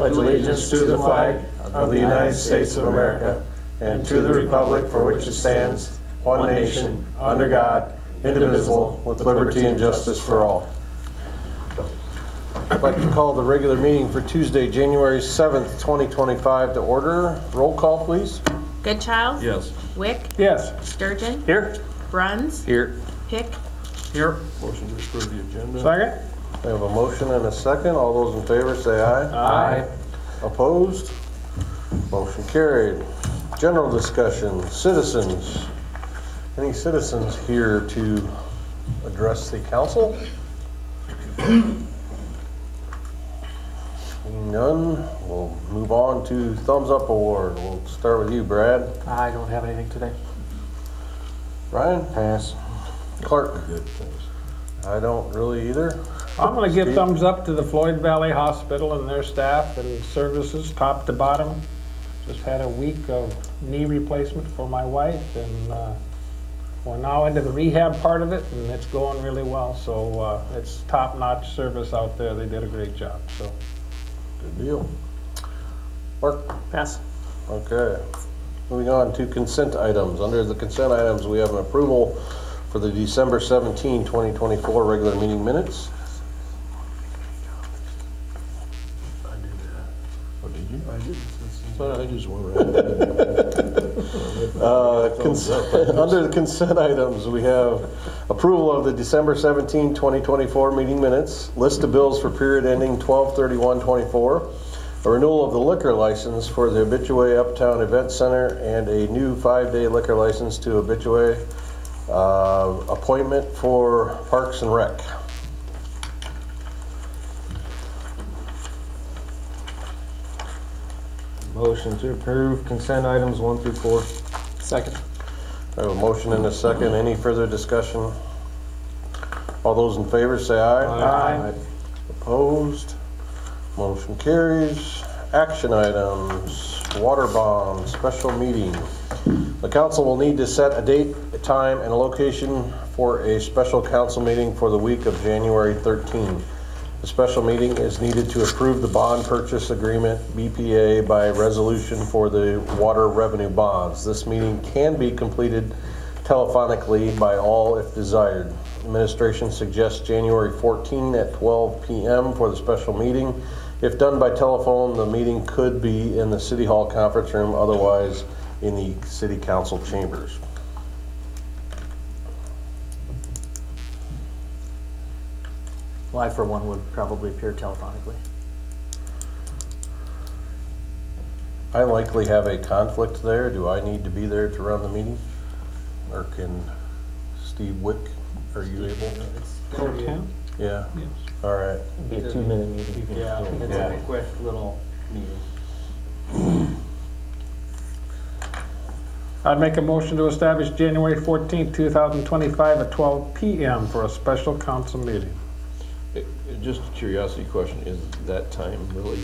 pledge allegiance to the flag of the United States of America and to the republic for which it stands, one nation, under God, indivisible, with liberty and justice for all. I'd like to call the regular meeting for Tuesday, January 7th, 2025 to order. Roll call, please. Goodchild? Yes. Wick? Yes. Sturgeon? Here. Bruns? Here. Pick? Here. Motion to approve the agenda. Second. We have a motion and a second. All those in favor say aye. Aye. Opposed? Motion carried. General discussion. Citizens. Any citizens here to address the council? Seeing none, we'll move on to Thumbs Up Award. We'll start with you, Brad. I don't have anything today. Ryan? Pass. Clark? Good, thanks. I don't really either. I'm going to give Steve? thumbs up to the Floyd Valley Hospital and their staff and services, top to bottom. Just had a week of knee replacement for my wife, and we're now into the rehab part of it, and it's going really well. So it's top-notch service out there. They did a great job. So Good deal. Mark? Pass. Okay. Moving on to consent items. Under the consent items, we have an approval for the December 17, 2024 regular meeting minutes. Oh, did you? I did. I just went Under the consent items, we have approval of the December 17, 2024 meeting minutes, list of bills for period ending 12/31/24, a renewal of the liquor license for the Habitué Uptown Event Center, and a new 5-day liquor license to Habitué, appointment for Parks and Rec. Motion to approve consent items 1 through 4. Second. I have a motion and a second. Any further discussion? All those in favor say aye. Aye. Opposed? Motion carries. Action items, water bond, special meeting. The council will need to set a date, a time, and a location for a special council meeting for the week of January 13. The special meeting is needed to approve the bond purchase agreement, BPA, by resolution for the water revenue bonds. This meeting can be completed telephonically by all if desired. Administration suggests January 14 at 12 p.m. for the special meeting. If done by telephone, the meeting could be in the City Hall conference room, otherwise in the City Council chambers. Well, I, for one, would probably appear telephonically. I likely have a conflict there. Do I need to be there to run the meeting? Or can Steve Wick, are you able? Yeah, Yes. all right. It'd be a 2-minute meeting. Yeah, it's Yeah. a quick little meeting. I'd make a motion to establish January 14th, 2025 at 12 p.m. for a special council meeting. Just a curiosity question, is that time really,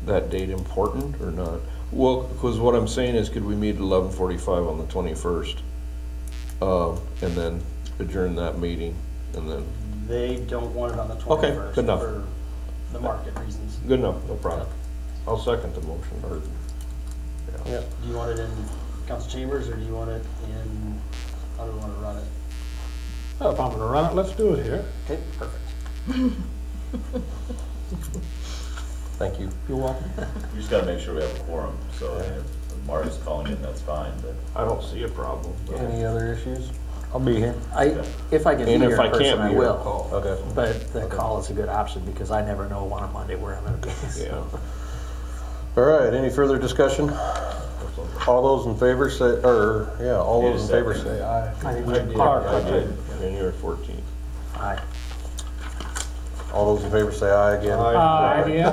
that date important or not? Well, because what I'm saying is, could we meet at 11:45 on the 21st? And then adjourn that meeting and then, They don't want it on the Okay, 21st good enough. for the market reasons. good enough, no problem. I'll second the motion, or, Yeah. Do you want it in council chambers or do you want it in, how do we want to run it? Well, if I'm going to run it, let's do it here. Okay, perfect. Thank you. You're welcome. You just gotta make sure we have a quorum, so if Marty's calling in, that's fine, but I don't see a problem. Any other issues? I'll be here. If I can be And here if in I person, can't I be here, I'll will. call. Okay. But the call is a good option because I never know on a Monday where I'm going to be. Yeah. All right, any further discussion? All those in favor say, all Need a those in favor second. say aye. I think I did, Clark, I did, January 14th. Aye. All those in favor say aye again. Idea.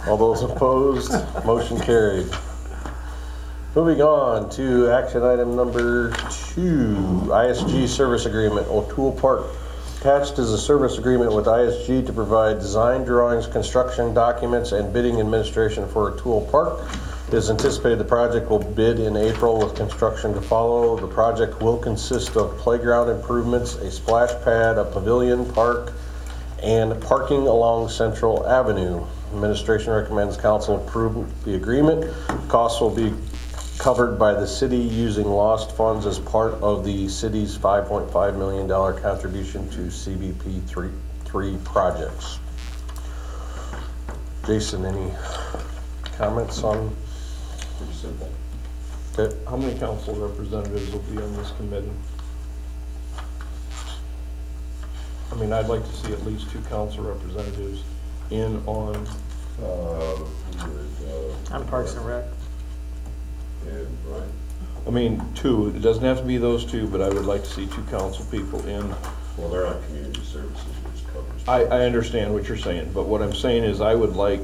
All those opposed, motion carried. Moving on to action item number 2, ISG service agreement, O'Toole Park. Attached is a service agreement with ISG to provide design drawings, construction documents, and bidding administration for O'Toole Park. It is anticipated the project will bid in April with construction to follow. The project will consist of playground improvements, a splash pad, a pavilion park, and parking along Central Avenue. Administration recommends council approve the agreement. Costs will be covered by the city using lost funds as part of the city's $5.5 million contribution to CBP 3 projects. Jason, any comments on? Pretty simple. Okay. How many council representatives will be on this committee? I mean, I'd like to see at least 2 council representatives in on, On Parks and Rec. I mean, 2, it doesn't have to be those 2, but I would like to see 2 council people in. Well, they're on community services, which covers. I understand what you're saying, but what I'm saying is I would like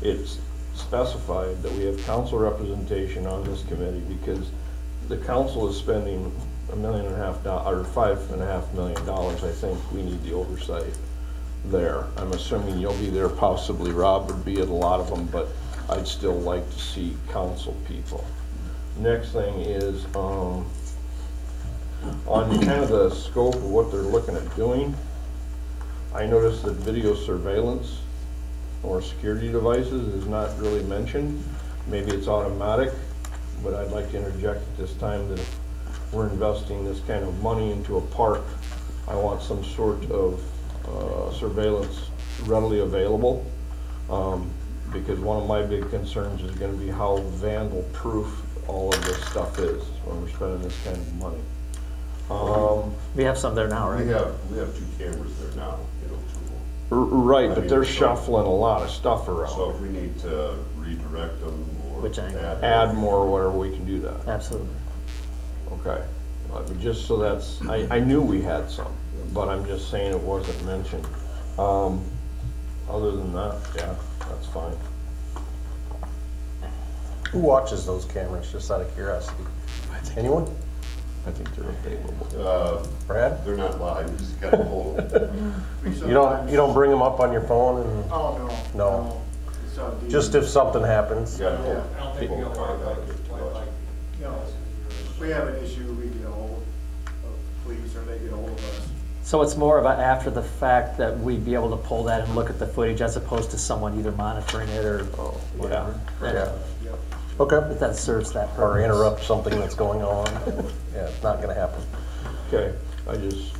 it specified that we have council representation on this committee, because the council is spending $1.5 million, or $5.5 million. I think we need the oversight there. I'm assuming you'll be there, possibly Rob would be at a lot of them, but I'd still like to see council people. Next thing is, on kind of the scope of what they're looking at doing, I noticed that video surveillance or security devices is not really mentioned. Maybe it's automatic, but I'd like to interject at this time that if we're investing this kind of money into a park, I want some sort of surveillance readily available, because one of my big concerns is going to be how vandal-proof all of this stuff is when we're spending this kind of money. We have some there now, right? We have 2 cameras there now, you know, 2. Right, but they're shuffling a lot of stuff So around. if we need to redirect them or. Which angle? Add more, or whatever, we can do that. Absolutely. Okay. But just so that's, I knew we had some, but I'm just saying it wasn't mentioned. Other than that, yeah, that's fine. Who watches those cameras, just out of curiosity? Anyone? I think they're available. Brad? They're not live, you just gotta hold them. You don't bring them up on your phone and? Oh, no. No. It's on DVD. Just if something happens? You gotta Yeah, hold. I don't think we'll worry about it. You know, if we have an issue, we get a hold of police or they get a hold of us. So it's more of a after the fact that we'd be able to pull that and look at the footage as opposed to someone either monitoring it or whatever. Yeah. Yep. Okay. If that serves that purpose. Or interrupt something that's going on. Yeah, it's not gonna happen. Okay, I just,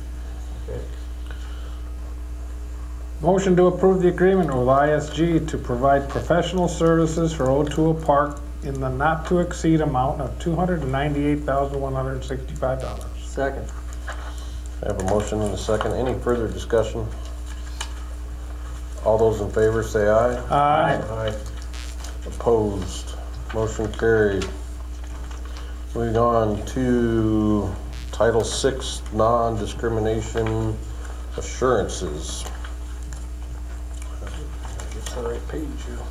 okay. Motion to approve the agreement with ISG to provide professional services for O'Toole Park in the not-to-exceed amount of $298,165. Second. I have a motion and a second. Any further discussion? All those in favor say aye. Aye. Aye. Opposed? Motion carried. Moving on to Title VI, Non-Discrimination Assurances. Get the right page here.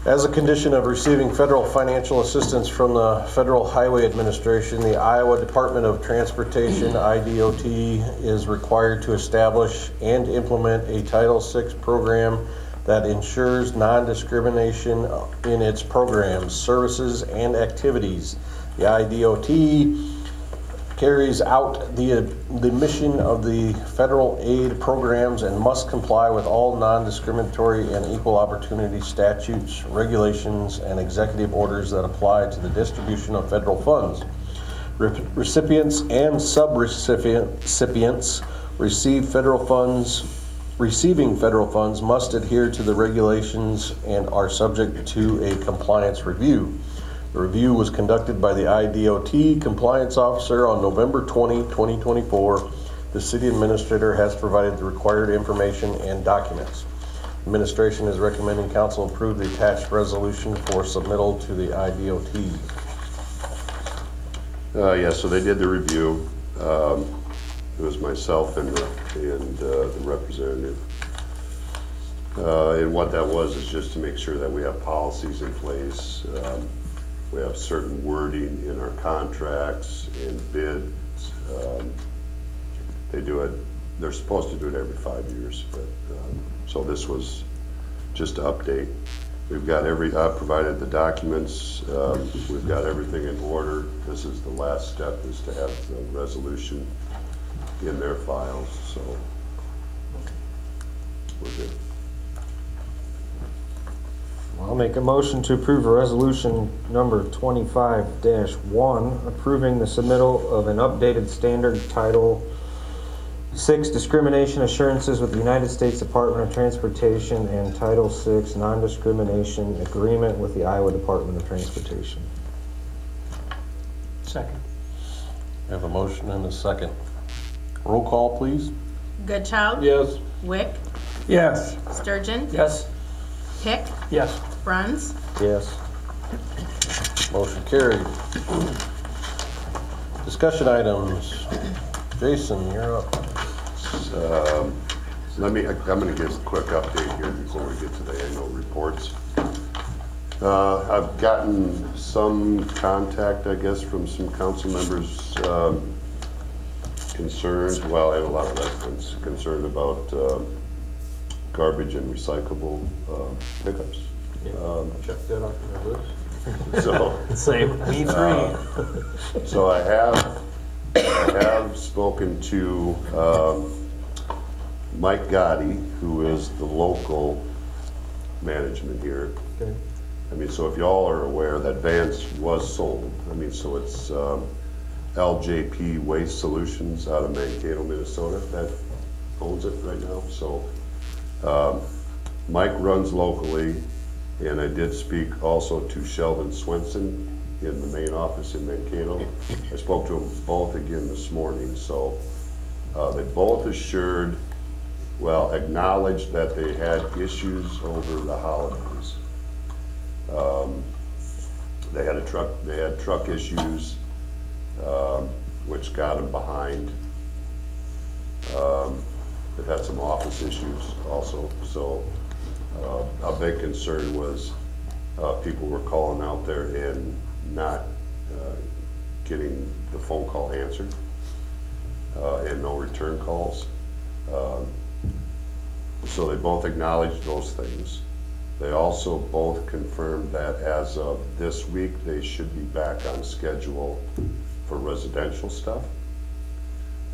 As a condition of receiving federal financial assistance from the Federal Highway Administration, the Iowa Department of Transportation, IDOT, is required to establish and implement a Title VI program that ensures non-discrimination in its programs, services, and activities. The IDOT carries out the mission of the federal aid programs and must comply with all non-discriminatory and equal opportunity statutes, regulations, and executive orders that apply to the distribution of federal funds. Recipients and sub-recipients receiving federal funds must adhere to the regulations and are subject to a compliance review. The review was conducted by the IDOT compliance officer on November 20, 2024. The city administrator has provided the required information and documents. Administration is recommending council approve the attached resolution for submittal to the IDOT. Yeah, so they did the review. It was myself and the representative. And what that was is just to make sure that we have policies in place. We have certain wording in our contracts and bids. They do it, they're supposed to do it every 5 years, but, so this was just to update. We've got provided the documents, we've got everything in order. This is the last step, is to have the resolution in their files, so. we're good. I'll make a motion to approve resolution number 25-1, approving the submittal of an updated standard Title 6 discrimination assurances with the United States Department of Transportation and Title 6 non-discrimination agreement with the Iowa Department of Transportation. Second. We have a motion and a second. Roll call, please. Goodchild. Yes. Wick. Yes. Sturgeon. Yes. Hick. Yes. Bruns. Yes. Motion carried. Discussion items. Jason, you're up. I'm gonna give a quick update here before we get to the annual reports. I've gotten some contact, I guess, from some council members, concerned, well, and a lot of residents concerned about, garbage and recyclable, pickups. Check that off your list. So, Same, me three. so I have spoken to, Mike Gotti, who is the local management here. Okay. I mean, so if y'all are aware, that Vance was sold. I mean, so it's LJP Waste Solutions out of Mankato, Minnesota, that owns it right now. So Mike runs locally, and I did speak also to Sheldon Swenson in the main office in Mankato. I spoke to them both again this morning. So they both assured, well, acknowledged that they had issues over the holidays. They had truck issues, which got them behind. They've had some office issues also. So a big concern was people were calling out there and not getting the phone call answered, and no return calls. So they both acknowledged those things. They also both confirmed that as of this week, they should be back on schedule for residential stuff.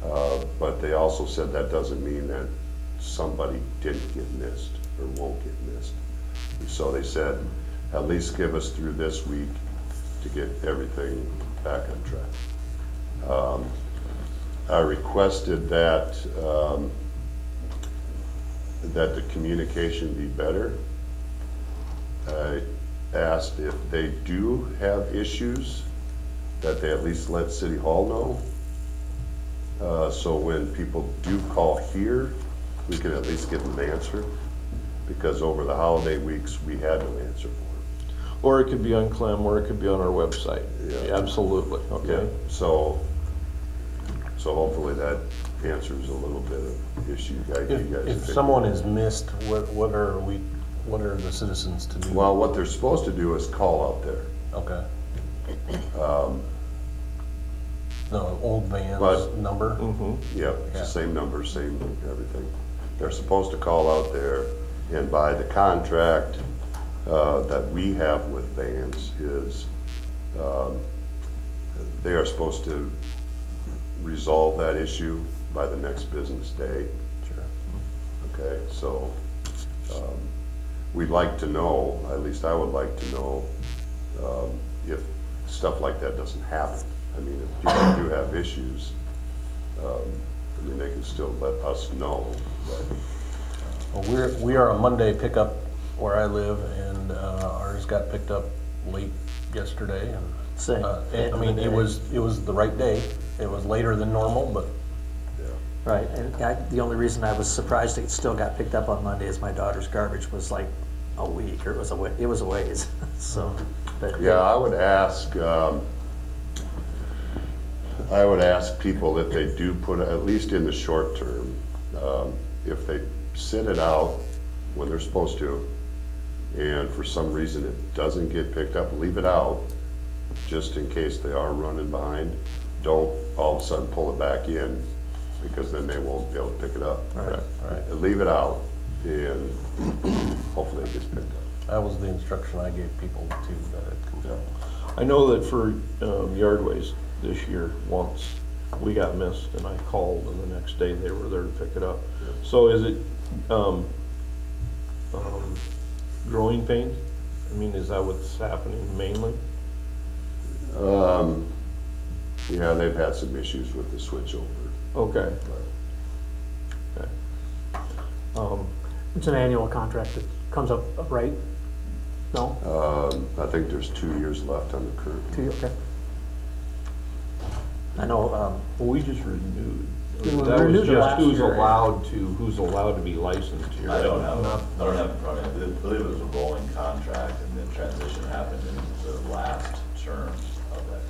But they also said that doesn't mean that somebody didn't get missed or won't get missed. So they said, at least give us through this week to get everything back on track. I requested that that the communication be better. I asked if they do have issues, that they at least let City Hall know. So when people do call here, we can at least get an answer, because over the holiday weeks, we had no answer for it. Or it could be on Clem, or it could be on our website. Yeah. Absolutely, okay. So hopefully that answers a little bit of issue. If someone is missed, what are the citizens to do? Well, what they're supposed to do is call out there. Okay. The old van's But- number? Yep, it's Yeah. the same number, same everything. They're supposed to call out there, and by the contract that we have with vans is they are supposed to resolve that issue by the next business day. Sure. Okay, so we'd like to know, at least I would like to know, if stuff like that doesn't happen. I mean, if people do have issues, I mean, they can still let us know. But Well, we are a Monday pickup where I live, and ours got picked up late yesterday. And Same. I mean, it was the right day. It was later than normal, but Right, and the only reason I was surprised it still got picked up on Monday is my daughter's garbage was like a week, or it was a ways, so. But yeah, I would ask people if they do put, at least in the short term, if they sit it out when they're supposed to, and for some reason it doesn't get picked up, leave it out, just in case they are running behind. Don't all of a sudden pull it back in, because then they won't be able to pick it up. Right. right. Leave it out, and hopefully it gets picked up. That was the instruction I gave people too, that it comes out. I know that for yard waste this year, once we got missed, and I called, and the next day they were there to pick it up. So is it, growing pains? I mean, is that what's happening mainly? Yeah, they've had some issues with the switchover. Okay. Okay. It's an annual contract that comes up, right? No? I think there's 2 years left on the current. Okay. I know, Well, we just renewed. We That was renewed it just last who's year. who's allowed to be licensed here. I don't have it in front of me. I believe it was a rolling contract and the transition happened in the last term of that.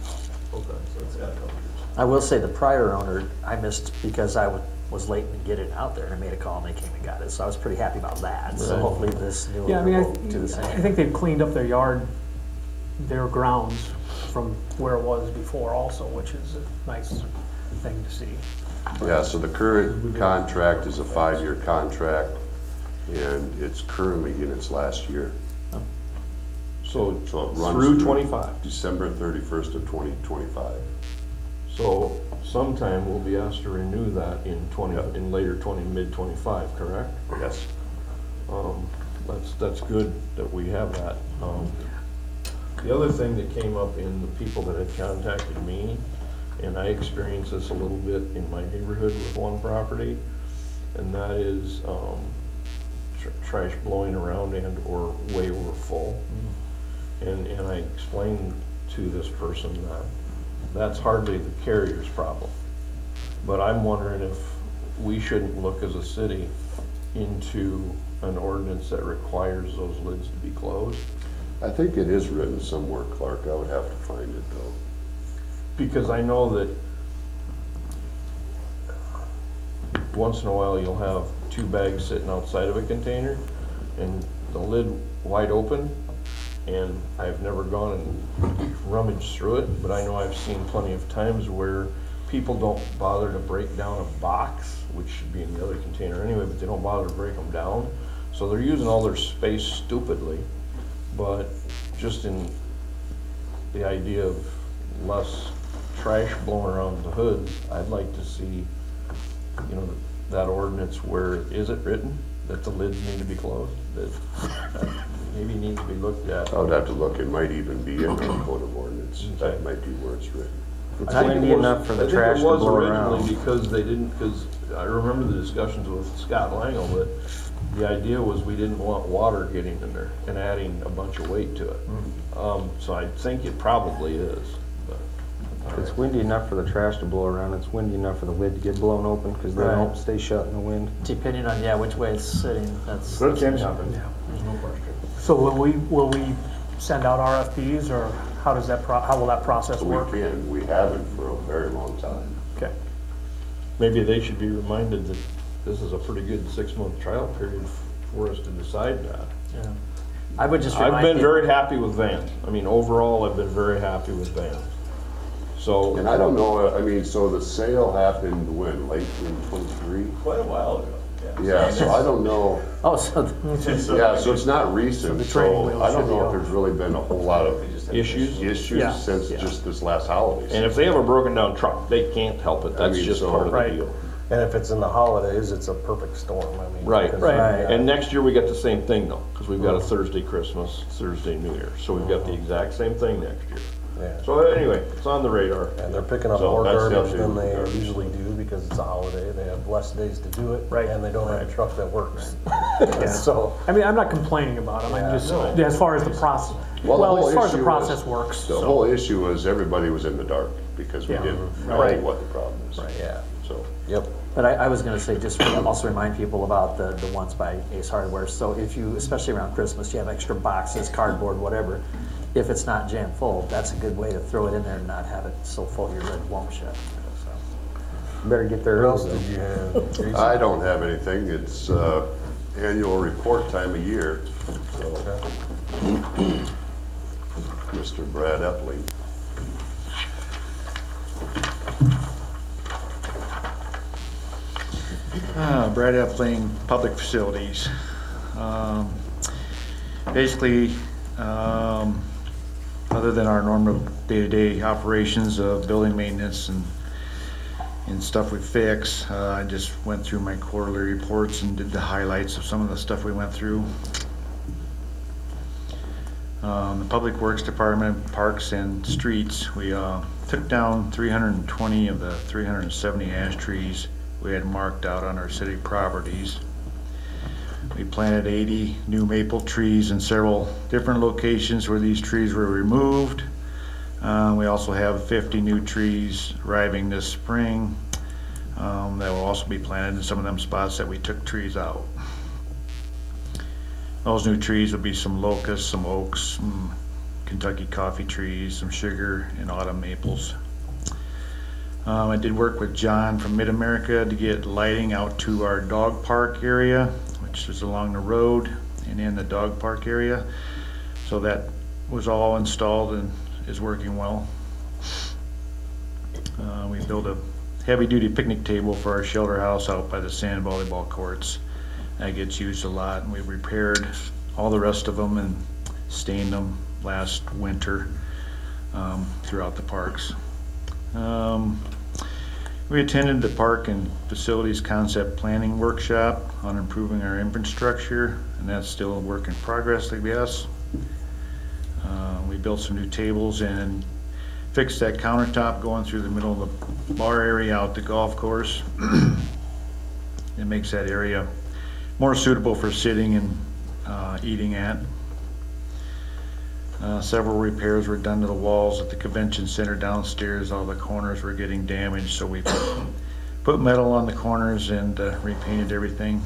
Okay. So it's got a couple years. I will say the prior owner, I missed because I was late in getting it out there, and I made a call and they came and got it, so I was pretty happy about that. So Right. hopefully this new Yeah, I mean, owner will do the I same. think they've cleaned up their yard, their grounds from where it was before also, which is a nice thing to see. Yeah, so the current contract is a 5-year contract, and it's currently in its last year. So So it runs through 25. December 31st of 2025. So sometime we'll be asked to renew that in Yep. in later mid 25, correct? Yes. That's good that we have that. The other thing that came up in the people that had contacted me, and I experienced this a little bit in my neighborhood with one property, and that is trash blowing around and or way over full. And I explained to this person that that's hardly the carrier's problem. But I'm wondering if we shouldn't look as a city into an ordinance that requires those lids to be closed. I think it is written somewhere, Clark. I would have to find it, though. Because I know that once in a while you'll have 2 bags sitting outside of a container and the lid wide open, and I've never gone and rummaged through it, but I know I've seen plenty of times where people don't bother to break down a box, which should be in the other container anyway, but they don't bother to break them down. So they're using all their space stupidly, but just in the idea of less trash blowing around the hood, I'd like to see, you know, that ordinance where, is it written that the lids need to be closed? That maybe needs to be looked at. I would have to look. It might even be in our code of ordinance. That might be where it's written. It's I think windy it was- enough for the I think trash it to was blow originally around. because they didn't, because I remember the discussions with Scott Langell, that the idea was we didn't want water getting in there and adding a bunch of weight to it. So I think it probably is, but. It's windy enough for the trash to blow around, it's windy enough for the lid to get blown open, because they Right. don't stay shut in the wind. Depending on, which way it's sitting, that's. But it can happen. There's no question. So will we send out RFPs, or how does that, how will that process We work? can. We haven't for a very long time. Okay. Maybe they should be reminded that this is a pretty good 6-month trial period for us to decide that. Yeah. I would just I've remind been people- very happy with Vans. I mean, overall, I've been very happy with Vans. So. And I don't know, I mean, so the sale happened when, late in 23? Quite a while ago. Yeah, so I don't know. Oh, so, Yeah, so it's not recent, the training so wheels I don't should know be if there's really been a whole lot of Issues? issues since just this last holiday. And if they have a broken down truck, they can't help it. That's mean, just so- part of the Right. deal. And if it's in the holidays, it's a perfect storm, I mean. Right. because- Right. And next year we got the same thing though, because we've got a Thursday Christmas, Thursday New Year. So we've got the exact same thing next year. Yeah. So anyway, it's on the radar. And they're picking up So more that's garbage definitely than they garbage. usually do because it's a holiday. They have less days to do it. Right. And they don't have a truck that works. Yeah. So, I mean, I'm not complaining about them, I'm just, as far as the process, Well, the whole as far as the issue process was- works, The so. whole issue was everybody was in the dark because we Yeah. didn't know Right. what the problem is. yeah, So, yep. but I was gonna say, just also remind people about the ones by Ace Hardware. So if you, especially around Christmas, you have extra boxes, cardboard, whatever. If it's not jam full, that's a good way to throw it in there and not have it so full your lid won't shut. So. Better get there What else early. did you have? Teresa? I don't have anything. It's annual report time of year. So, Mr. Brad Epling. Brad Epling, Public Facilities. Basically, other than our normal day-to-day operations of building maintenance and stuff we fix, I just went through my quarterly reports and did the highlights of some of the stuff we went through. The Public Works Department, Parks and Streets, we took down 320 of the 370 ash trees we had marked out on our city properties. We planted 80 new maple trees in several different locations where these trees were removed. We also have 50 new trees arriving this spring that will also be planted in some of them spots that we took trees out. Those new trees will be some locusts, some oaks, some Kentucky coffee trees, some sugar and autumn maples. I did work with John from Mid-America to get lighting out to our dog park area, which is along the road and in the dog park area. So that was all installed and is working well. We built a heavy-duty picnic table for our shelter house out by the sand volleyball courts. That gets used a lot, and we repaired all the rest of them and stained them last winter throughout the parks. We attended the Park and Facilities Concept Planning Workshop on improving our infrastructure, and that's still a work in progress, I guess. We built some new tables and fixed that countertop going through the middle of the bar area out the golf course. It makes that area more suitable for sitting and eating at. Several repairs were done to the walls at the convention center downstairs. All the corners were getting damaged, so we put metal on the corners and repainted everything.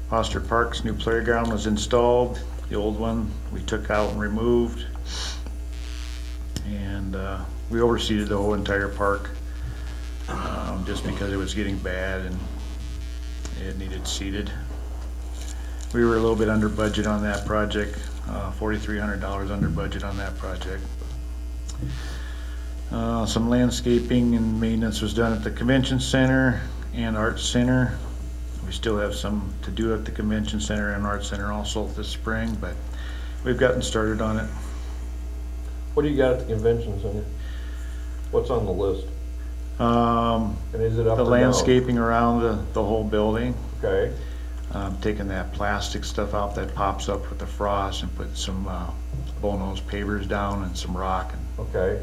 Foster Park's new playground was installed. The old one we took out and removed. And we overseeded the whole entire park just because it was getting bad and it needed seeded. We were a little bit under budget on that project, $4,300 under budget on that project. Some landscaping and maintenance was done at the convention center and arts center. We still have some to do at the convention center and arts center also this spring, but we've gotten started on it. What do you got at the convention center? What's on the list? And is it up The or down? landscaping around the whole building. Okay, Taking that plastic stuff out that pops up with the frost and put some bullnose pavers down and some rock. And okay.